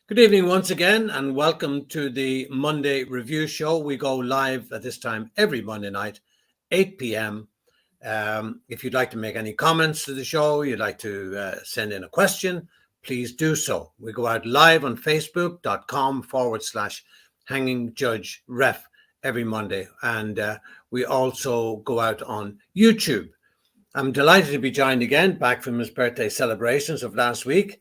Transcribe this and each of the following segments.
Good evening once again, and welcome to the Monday Review Show. We go live at this time every Monday night, 8 p.m. If you'd like to make any comments to the show, you'd like to send in a question, please do so. We go out live on facebook.com/Hanging Judge Ref every Monday, and we also go out on YouTube. I'm delighted to be joined again, back from his birthday celebrations of last week.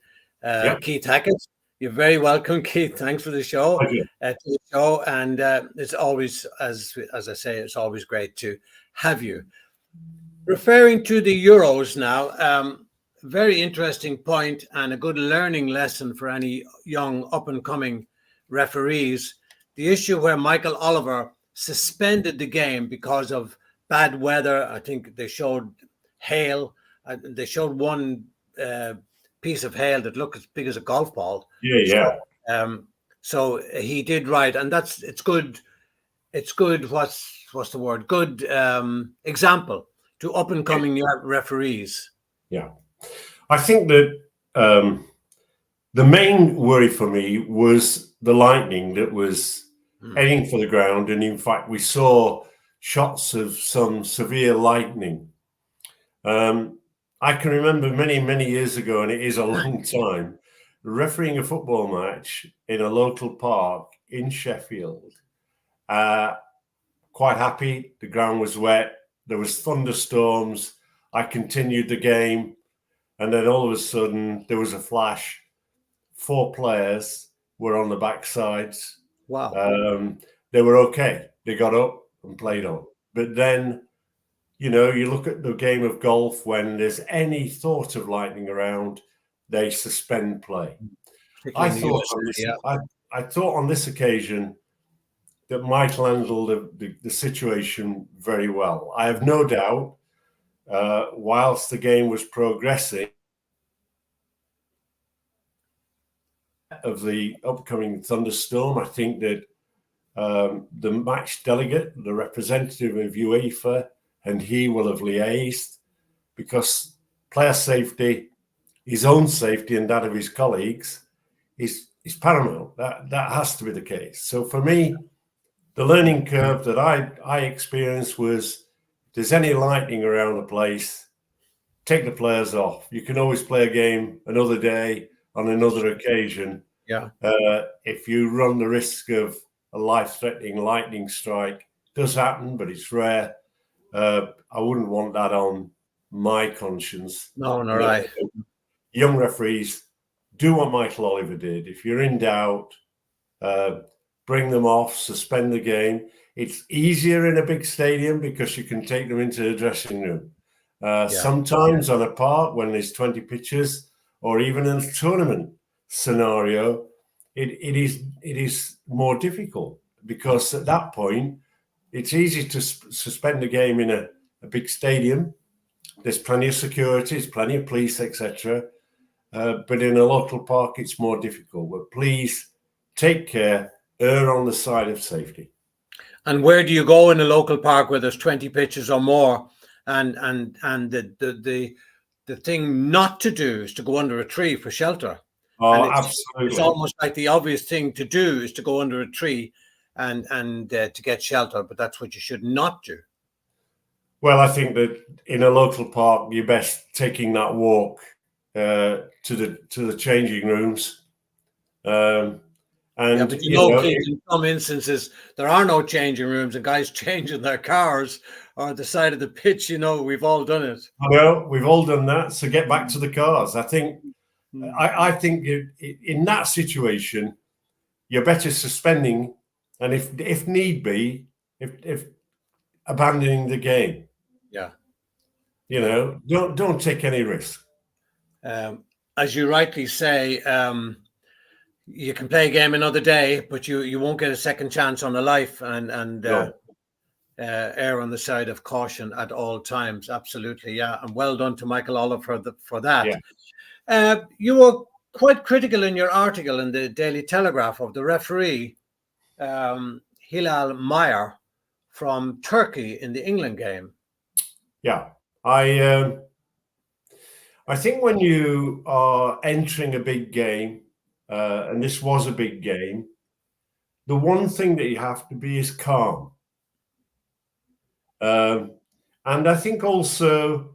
Keith Hackett. You're very welcome, Keith. Thanks for the show. Thank you. To the show, and it's always, as I say, it's always great to have you. Referring to the Euros now, very interesting point and a good learning lesson for any young up-and-coming referees. The issue where Michael Oliver suspended the game because of bad weather. I think they showed hail. They showed one piece of hail that looked as big as a golf ball. So he did right, and it's good. It's good. What's the word? Good example to up and coming referees. Yeah, I think that the main worry for me was the lightning that was heading for the ground, and in fact, we saw shots of some severe lightning. I can remember many years ago, and it is a long time, refereeing a football match in a local park in Sheffield. Quite happy. The ground was wet. There was thunderstorms. I continued the game, and then all of a sudden there was a flash. 4 players were on the backsides. Wow. They were okay. They got up and played on. But then, you look at the game of golf, when there's any thought of lightning around, they suspend play. I thought on this occasion that Michael handled the situation very well. I have no doubt, whilst the game was progressing, of the upcoming thunderstorm, I think that the match delegate, the representative of UEFA, and he will have liaised, because player safety, his own safety and that of his colleagues is paramount. That has to be the case. So for me, the learning curve that I experienced was, if there's any lightning around the place, take the players off. You can always play a game another day on another occasion. Yeah. If you run the risk of a life-threatening lightning strike, it does happen, but it's rare. I wouldn't want that on my conscience. No, right. Young referees, do what Michael Oliver did. If you're in doubt, bring them off, suspend the game. It's easier in a big stadium because you can take them into the dressing room. Sometimes on a park, when there's 20 pitches, or even in a tournament scenario, it is more difficult, because at that point, it's easy to suspend the game in a big stadium. There's plenty of security, there's plenty of police, etc. But in a local park, it's more difficult. But please take care, err on the side of safety. And where do you go in a local park where there's 20 pitches or more? And the thing not to do is to go under a tree for shelter. Oh, absolutely. It's almost like the obvious thing to do is to go under a tree and to get shelter, but that's what you should not do. Well, I think that in a local park, you're best taking that walk to the changing rooms. But in some instances, there are no changing rooms, and guys change in their cars or at the side of the pitch. We've all done it. Well, we've all done that. So get back to the cars. I think in that situation, you're better suspending, and if need be, if abandoning the game. Yeah. Don't take any risk. As you rightly say, you can play a game another day, but you won't get a second chance on a life, and err on the side of caution at all times. Absolutely, yeah. And well done to Michael Oliver for that. Yeah. You were quite critical in your article in the Daily Telegraph of the referee, Hilal Meyer from Turkey in the England game. Yeah, I think when you are entering a big game, and this was a big game, the one thing that you have to be is calm. And I think also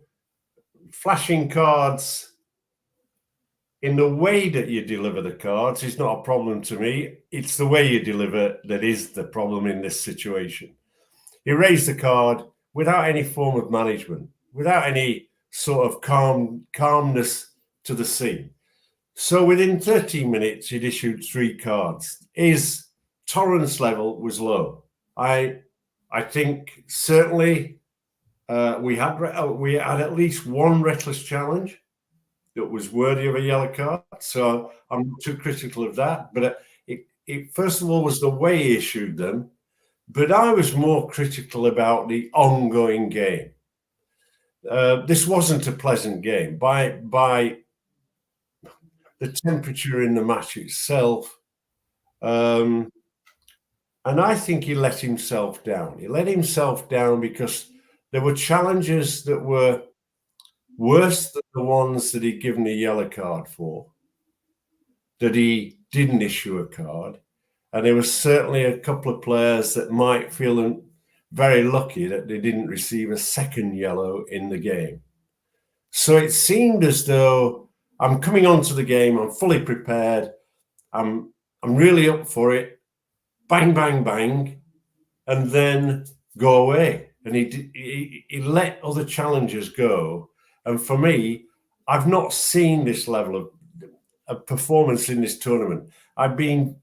flashing cards in the way that you deliver the cards is not a problem to me. It's the way you deliver that is the problem in this situation. He raised the card without any form of management, without any sort of calmness to the scene. So within 13 minutes, he'd issued 3 cards. His tolerance level was low. I think certainly we had at least one reckless challenge that was worthy of a yellow card. So I'm not too critical of that. But it first of all was the way he issued them. But I was more critical about the ongoing game. This wasn't a pleasant game. By the temperature in the match itself, and I think he let himself down. He let himself down because there were challenges that were worse than the ones that he'd given a yellow card for, that he didn't issue a card. And there was certainly a couple of players that might feel very lucky that they didn't receive a second yellow in the game. So it seemed as though I'm coming onto the game, I'm fully prepared, I'm really up for it, bang, bang, bang, and then go away. And he let other challengers go. And for me, I've not seen this level of performance in this tournament. I've been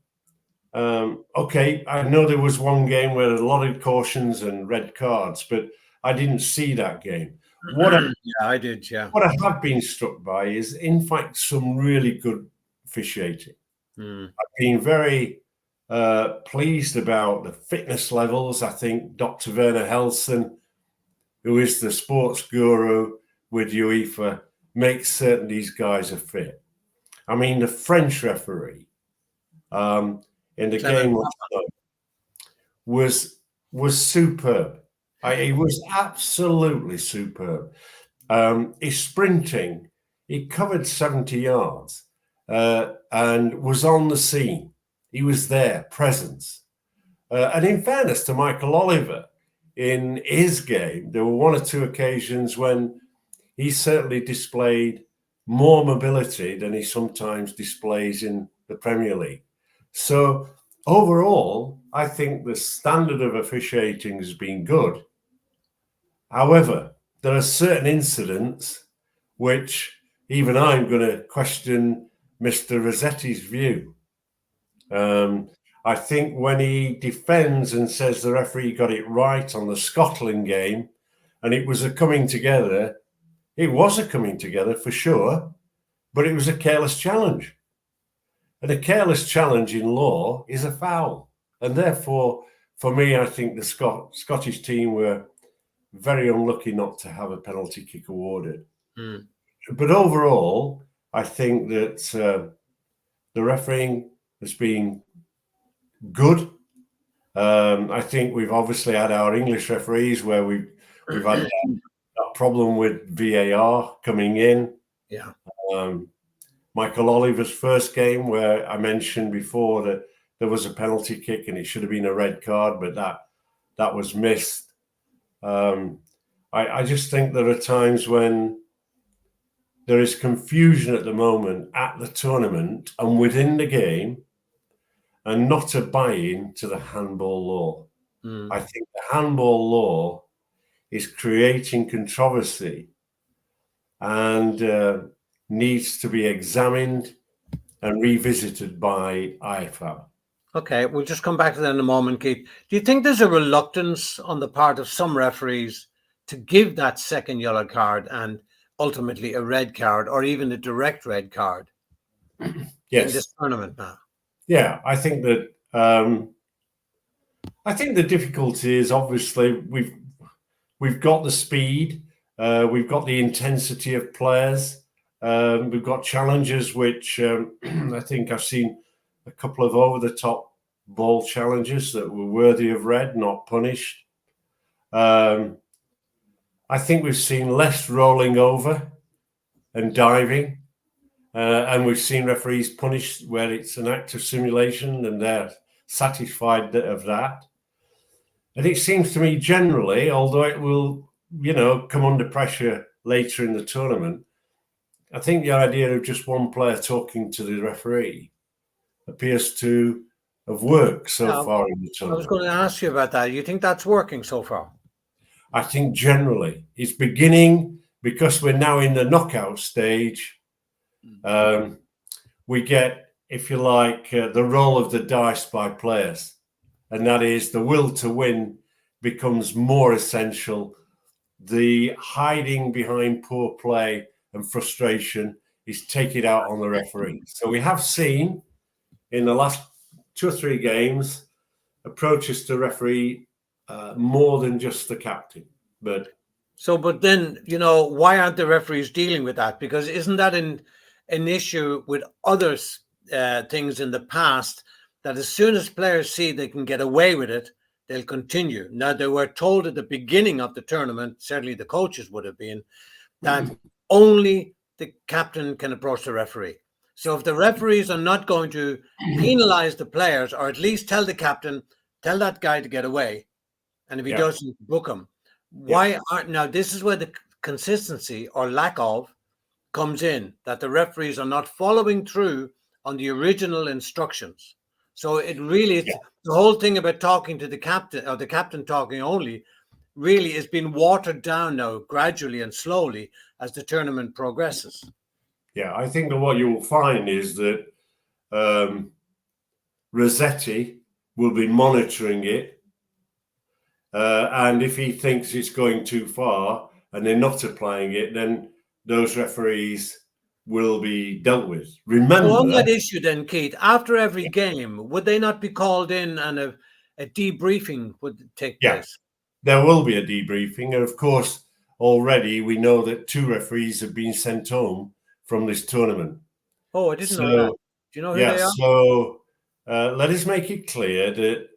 okay, I know there was one game where a lot of cautions and red cards, but I didn't see that game. I did, yeah. What I have been struck by is, in fact, some really good officiating. I've been very pleased about the fitness levels. I think Dr. Werner Helsen, who is the sports guru with UEFA, makes certain these guys are fit. I mean, the French referee in the game last night was superb. He was absolutely superb. His sprinting, he covered 70 yards and was on the scene. He was there, presence. And in fairness to Michael Oliver, in his game, there were 1 or 2 occasions when he certainly displayed more mobility than he sometimes displays in the Premier League. So overall, I think the standard of officiating has been good. However, there are certain incidents which even I'm going to question Mr. Rossetti's view. I think when he defends and says the referee got it right on the Scotland game and it was a coming together, it was a coming together for sure, but it was a careless challenge. And a careless challenge in law is a foul. And therefore, for me, I think the Scottish team were very unlucky not to have a penalty kick awarded. But overall, I think that the refereeing has been good. I think we've obviously had our English referees where we've had that problem with VAR coming in. Yeah. Michael Oliver's first game, where I mentioned before that there was a penalty kick and it should have been a red card, but that was missed. I just think there are times when there is confusion at the moment at the tournament and within the game, and not a buy-in to the handball law. I think the handball law is creating controversy and needs to be examined and revisited by IFAB. Okay, we'll just come back to that in a moment, Keith. Do you think there's a reluctance on the part of some referees to give that second yellow card and ultimately a red card or even a direct red card in this tournament now? Yeah, I think that the difficulty is obviously we've got the speed, we've got the intensity of players, we've got challenges which I think I've seen a couple of over-the-top ball challenges that were worthy of red, not punished. I think we've seen less rolling over and diving, and we've seen referees punished where it's an act of simulation and they're satisfied of that. And it seems to me generally, although it will, come under pressure later in the tournament, I think the idea of just one player talking to the referee appears to have worked so far in the tournament. I was going to ask you about that. You think that's working so far? I think generally it's beginning, because we're now in the knockout stage. We get, if you like, the roll of the dice by players. And that is the will to win becomes more essential. The hiding behind poor play and frustration is take it out on the referee. So we have seen in the last 2 or 3 games approaches to referee more than just the captain. But then, why aren't the referees dealing with that? Because isn't that an issue with other things in the past, that as soon as players see they can get away with it, they'll continue. Now, they were told at the beginning of the tournament, certainly the coaches would have been, that only the captain can approach the referee. So if the referees are not going to penalize the players, or at least tell the captain, tell that guy to get away, and if he doesn't, book him. Why aren't, now this is where the consistency or lack of comes in, that the referees are not following through on the original instructions. So it really, the whole thing about talking to the captain, or the captain talking only, really is being watered down now gradually and slowly as the tournament progresses. Yeah, I think that what you will find is that Rossetti will be monitoring it. And if he thinks it's going too far and they're not applying it, then those referees will be dealt with. Remember, so on that issue then, Keith, after every game, would they not be called in and a debriefing would take place? There will be a debriefing. And of course, already we know that 2 referees have been sent home from this tournament. Oh, I didn't know that. Do you know who they are? So let us make it clear that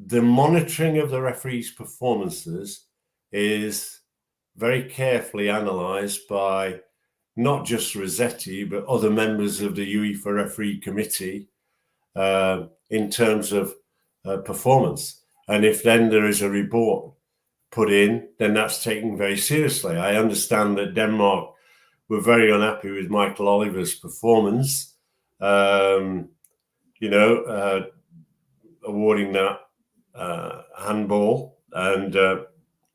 the monitoring of the referees' performances is very carefully analysed by not just Rossetti, but other members of the UEFA referee committee in terms of performance. And if then there is a report put in, then that's taken very seriously. I understand that Denmark were very unhappy with Michael Oliver's performance, awarding that handball, and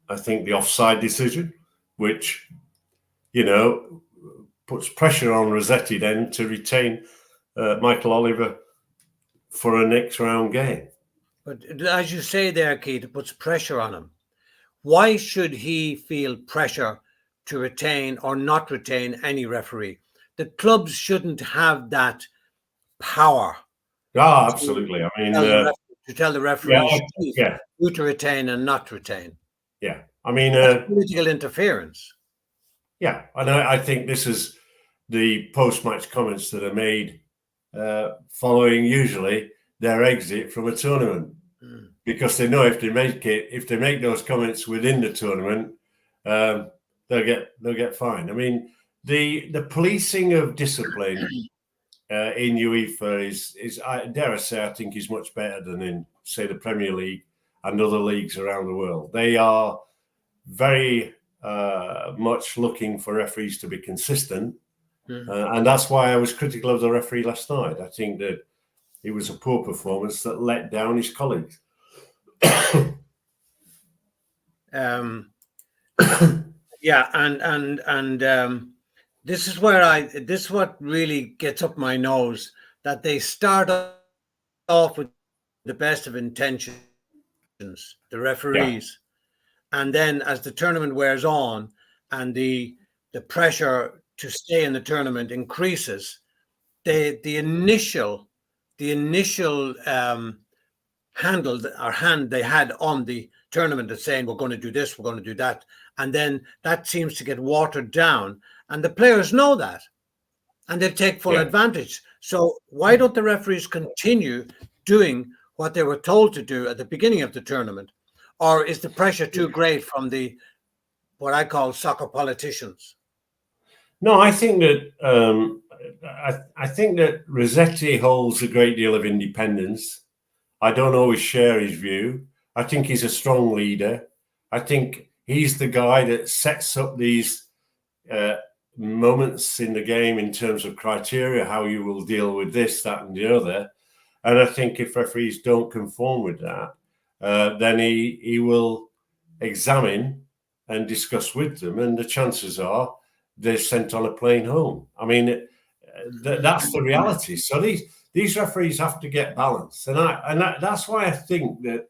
I think the offside decision, which, puts pressure on Rossetti then to retain Michael Oliver for a next round game. But as you say there, Keith, it puts pressure on him. Why should he feel pressure to retain or not retain any referee? The clubs shouldn't have that power. Absolutely. I mean, to tell the referees who to retain and not retain. Yeah, I mean, political interference. Yeah, and I think this is the post-match comments that are made following usually their exit from a tournament, because they know if they make those comments within the tournament, they'll get fined. I mean, the policing of discipline in UEFA is dare I say, I think is much better than in, say, the Premier League and other leagues around the world. They are very much looking for referees to be consistent, and that's why I was critical of the referee last night. I think that it was a poor performance that let down his colleagues. Yeah, and this is where this is what really gets up my nose, that they start off with the best of intentions, the referees, and then as the tournament wears on and the pressure to stay in the tournament increases, the initial handle or hand they had on the tournament of saying we're going to do this, we're going to do that, and then that seems to get watered down, and the players know that, and they take full advantage. So why don't the referees continue doing what they were told to do at the beginning of the tournament? Or is the pressure too great from what I call soccer politicians? No, I think that I think that Rossetti holds a great deal of independence. I don't always share his view. I think he's a strong leader. I think he's the guy that sets up these moments in the game in terms of criteria, how you will deal with this, that, and the other. And I think if referees don't conform with that, then he will examine and discuss with them, and the chances are they're sent on a plane home. I mean, that's the reality. So these referees have to get balance, and that's why I think that,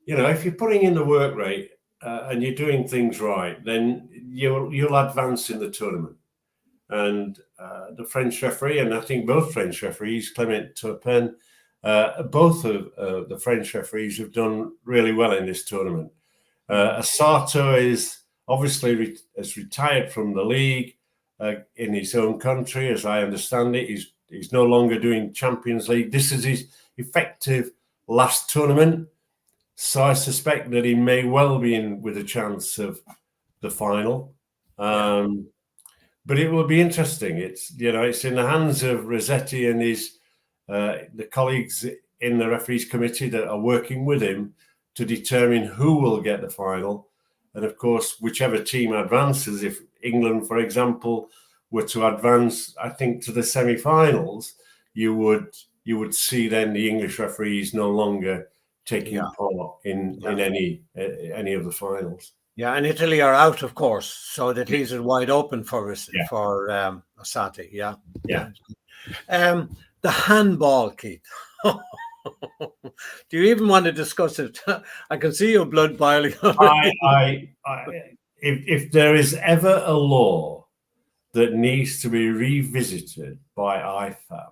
you know, if you're putting in the work rate and you're doing things right, then you'll advance in the tournament. And the French referee, and I think both French referees, Clement Turpin, both of the French referees have done really well in this tournament. Asato is obviously has retired from the league in his own country, as I understand it. He's no longer doing Champions League. This is his effective last tournament, so I suspect that he may well be in with a chance of the final. But it will be interesting. It's, you know, it's in the hands of Rossetti and his the colleagues in the referees committee that are working with him to determine who will get the final. And of course, whichever team advances, if England, for example, were to advance, I think, to the semi-finals, you would see then the English referees no longer taking part in any of the finals. Yeah, and Italy are out, of course, so that leaves it wide open for us for Asati. Yeah. The handball, Keith. Do you even want to discuss it? I can see your blood boiling. If there is ever a law that needs to be revisited by IFAB,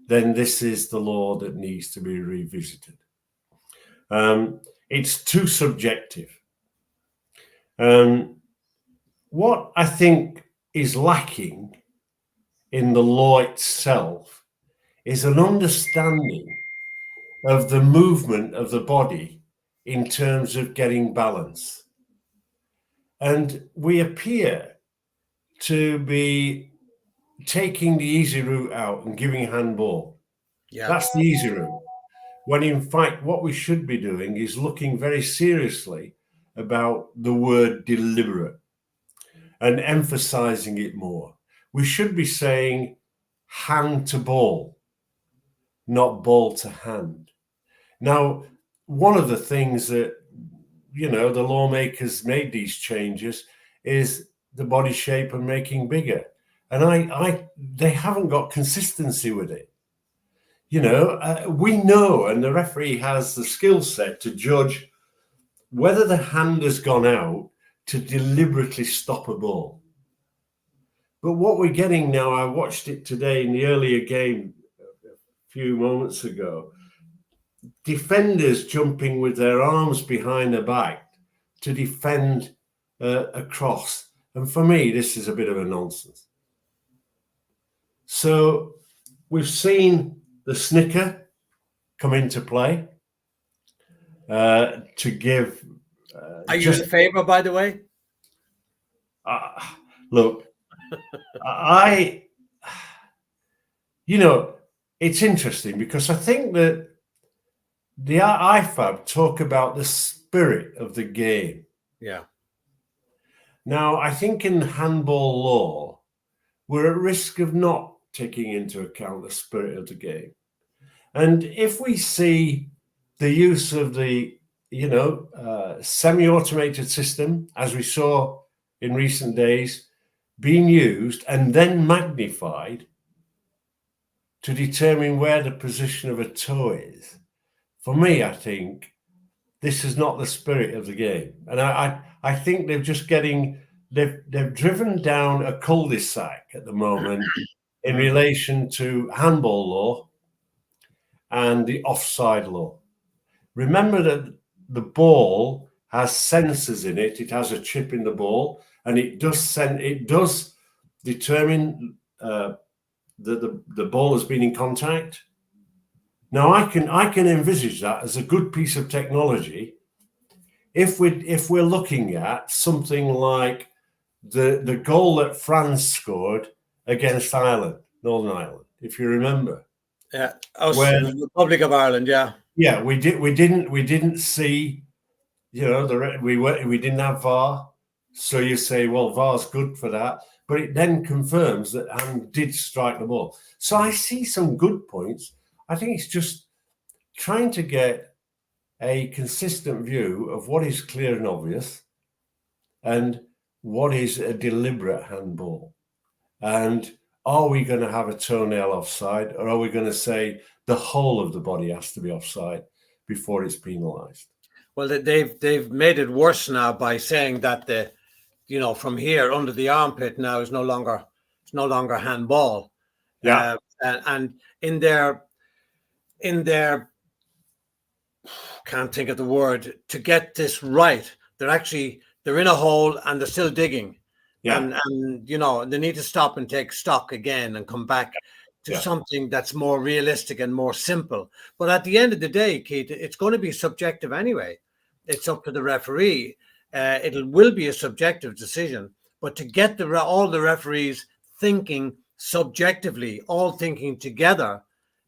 then this is the law that needs to be revisited. It's too subjective. What I think is lacking in the law itself is an understanding of the movement of the body in terms of getting balance. And we appear to be taking the easy route out and giving handball. Yeah. That's the easy route. When in fact, what we should be doing is looking very seriously about the word deliberate and emphasizing it more. We should be saying hand to ball, not ball to hand. Now, one of the things that, you know, the lawmakers made these changes is the body shape and making bigger. And they haven't got consistency with it. You know, we know, and the referee has the skill set to judge whether the hand has gone out to deliberately stop a ball. But what we're getting now, I watched it today in the earlier game a few moments ago, defenders jumping with their arms behind their back to defend a cross. And for me, this is a bit of a nonsense. So we've seen the snicker come into play to give. Are you in favour, by the way? Look, you know, it's interesting because I think that the IFAB talk about the spirit of the game. Yeah. Now, I think in handball law, we're at risk of not taking into account the spirit of the game. And if we see the use of the, you know, semi-automated system, as we saw in recent days, being used and then magnified to determine where the position of a toe is, for me, I think this is not the spirit of the game. And I think they're just they've driven down a cul-de-sac at the moment in relation to handball law and the offside law. Remember that the ball has sensors in it. It has a chip in the ball, and it does determine that the ball has been in contact. Now, I can envisage that as a good piece of technology if we're looking at something like the goal that France scored against Ireland, Northern Ireland, if you remember. Yeah, us, Where, the Republic of Ireland. Yeah, yeah, we didn't see, we didn't have VAR, so you say, well, VAR's good for that, but it then confirms that hand did strike the ball. So I see some good points. I think it's just trying to get a consistent view of what is clear and obvious and what is a deliberate handball. And are we going to have a toenail offside, or are we going to say the whole of the body has to be offside before it's penalised? well, they've made it worse now by saying that from here under the armpit now is no longer handball. Yeah. And in their can't think of the word, to get this right, they're in a hole and they're still digging. Yeah. And they need to stop and take stock again and come back to something that's more realistic and more simple. But at the end of the day, Keith, it's going to be subjective anyway. It's up to the referee. It will be a subjective decision. But to get all the referees thinking subjectively, all thinking together,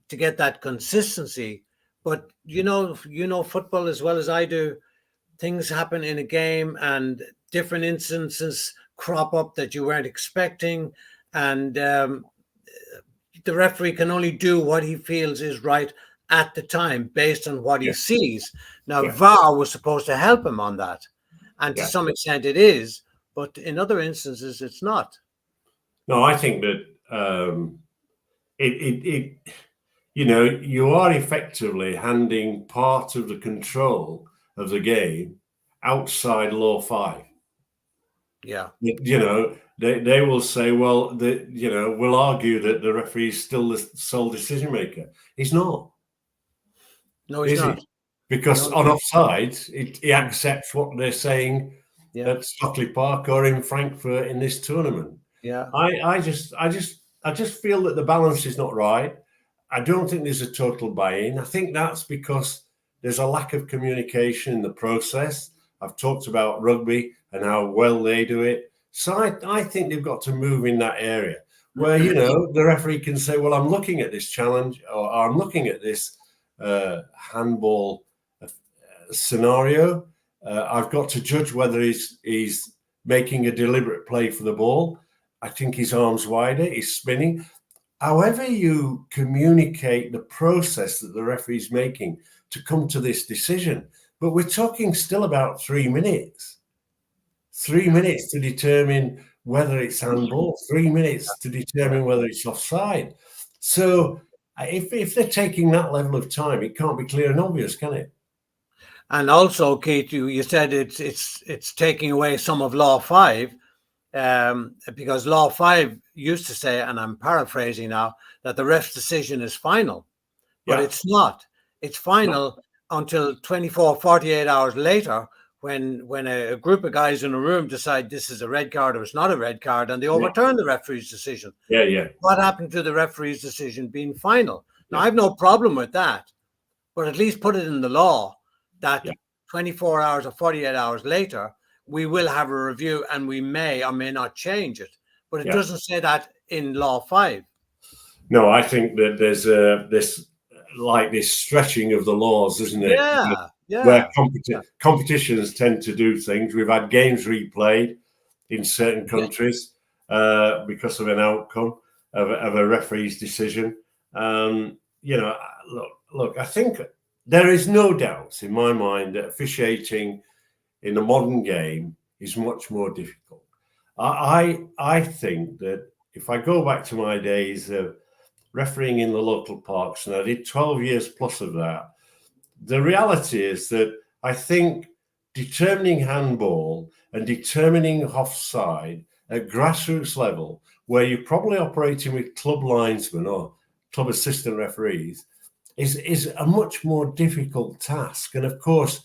to get that consistency. But football as well as I do. Things happen in a game, and different instances crop up that you weren't expecting, and the referee can only do what he feels is right at the time based on what he sees. Now, VAR was supposed to help him on that, and to some extent it is, but in other instances it's not. No, I think that you are effectively handing part of the control of the game outside Law 5. Yeah. They will say, well, we'll argue that the referee is still the sole decision maker. He's not. No, he's not. Because on offsides, he accepts what they're saying at Stockley Park or in Frankfurt in this tournament. Yeah. I just feel that the balance is not right. I don't think there's a total buy-in. I think that's because there's a lack of communication in the process. I've talked about rugby and how well they do it. So I think they've got to move in that area where, the referee can say, well, I'm looking at this challenge, or I'm looking at this handball scenario. I've got to judge whether he's making a deliberate play for the ball. I think his arm's wider, he's spinning. However you communicate the process that the referee's making to come to this decision. But we're talking still about 3 minutes. 3 minutes to determine whether it's handball, 3 minutes to determine whether it's offside. So if they're taking that level of time, it can't be clear and obvious, can it? And also, Keith, you said it's taking away some of Law 5, because Law 5 used to say, and I'm paraphrasing now, that the ref's decision is final. But it's not. It's final until 24, 48 hours later, when a group of guys in a room decide this is a red card or it's not a red card, and they overturn the referee's decision. What happened to the referee's decision being final? Now, I have no problem with that, but at least put it in the law that 24 hours or 48 hours later, we will have a review and we may or may not change it. But it doesn't say that in Law 5. No, I think that there's this stretching of the laws, isn't it? Where competitions tend to do things. We've had games replayed in certain countries because of an outcome of a referee's decision. Look, I think there is no doubt in my mind that officiating in the modern game is much more difficult. I think that if I go back to my days of refereeing in the local parks, and I did 12 years plus of that, the reality is that I think determining handball and determining offside at grassroots level, where you're probably operating with club linesmen or club assistant referees, is a much more difficult task. And of course,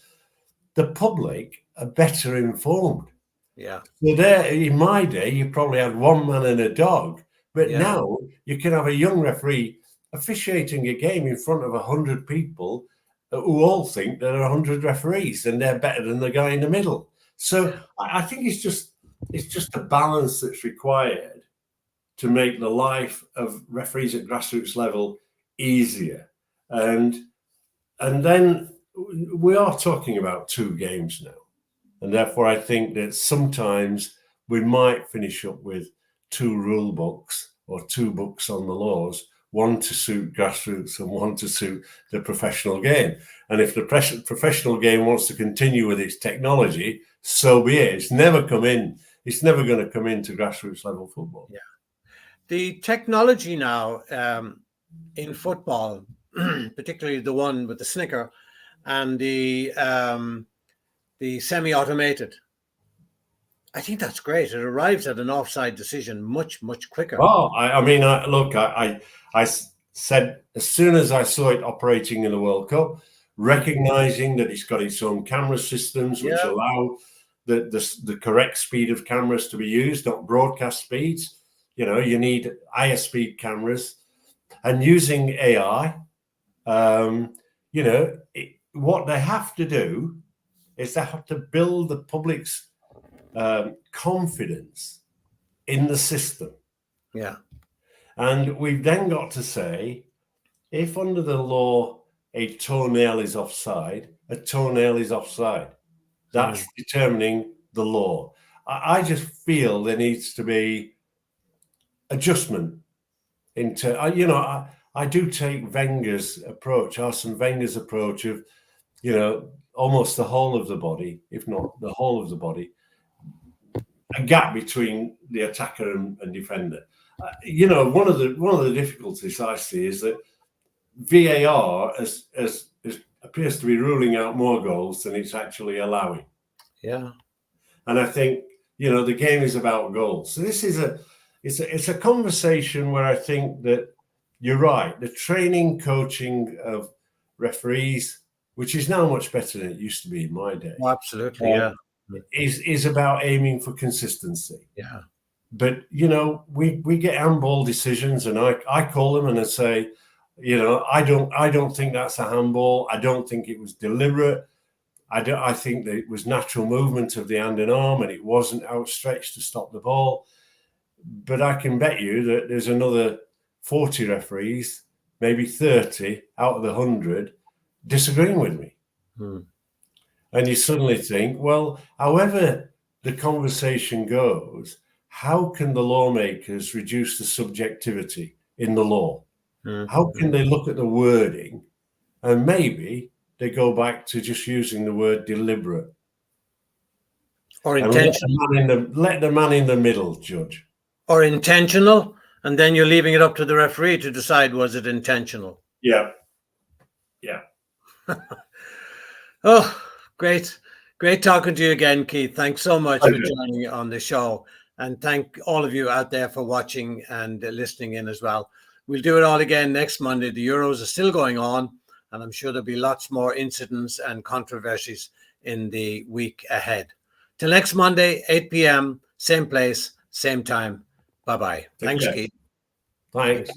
the public are better informed. Yeah. So there, in my day, you probably had one man and a dog, but now you can have a young referee officiating a game in front of 100 people who all think there are 100 referees and they're better than the guy in the middle. So I think it's just a balance that's required to make the life of referees at grassroots level easier. And then we are talking about 2 games now. And therefore, I think that sometimes we might finish up with 2 rule books or 2 books on the laws, one to suit grassroots and one to suit the professional game. And if the professional game wants to continue with its technology, so be it. It's never going to come into grassroots level football. Yeah. The technology now in football, particularly the one with the snicker and the semi-automated, I think that's great. It arrives at an offside decision much, much quicker. Well, I said as soon as I saw it operating in the World Cup, recognizing that it's got its own camera systems which allow the correct speed of cameras to be used, not broadcast speeds. You need higher speed cameras, and using AI. What they have to do is they have to build the public's confidence in the system. Yeah. And we've then got to say, if under the law a toenail is offside, a toenail is offside. That's determining the law. I just feel there needs to be adjustment into, I do take Wenger's approach, Arsene Wenger's approach of, almost the whole of the body, if not the whole of the body, a gap between the attacker and defender. One of the difficulties I see is that VAR appears to be ruling out more goals than it's actually allowing. Yeah. And I think, the game is about goals. So this is it's a conversation where I think that you're right. The training, coaching of referees, which is now much better than it used to be in my day. Oh, absolutely, yeah. Is about aiming for consistency. Yeah. But, we get handball decisions, and I call them and I say, I don't think that's a handball. I don't think it was deliberate. I think that it was natural movement of the hand and arm, and it wasn't outstretched to stop the ball. But I can bet you that there's another 40 referees, maybe 30 out of the 100 disagreeing with me. And you suddenly think, well, however the conversation goes, how can the lawmakers reduce the subjectivity in the law? How can they look at the wording and maybe they go back to just using the word deliberate? Or intentional. Let the man in the middle judge. Or intentional, and then you're leaving it up to the referee to decide, was it intentional? Yeah. Oh, great talking to you again, Keith. Thanks so much for joining me on the show, and thank all of you out there for watching and listening in as well. We'll do it all again next Monday. The Euros are still going on, and I'm sure there'll be lots more incidents and controversies in the week ahead. Till next Monday, 8 p.m., same place, same time. Bye-bye. Thanks, Keith. Thanks.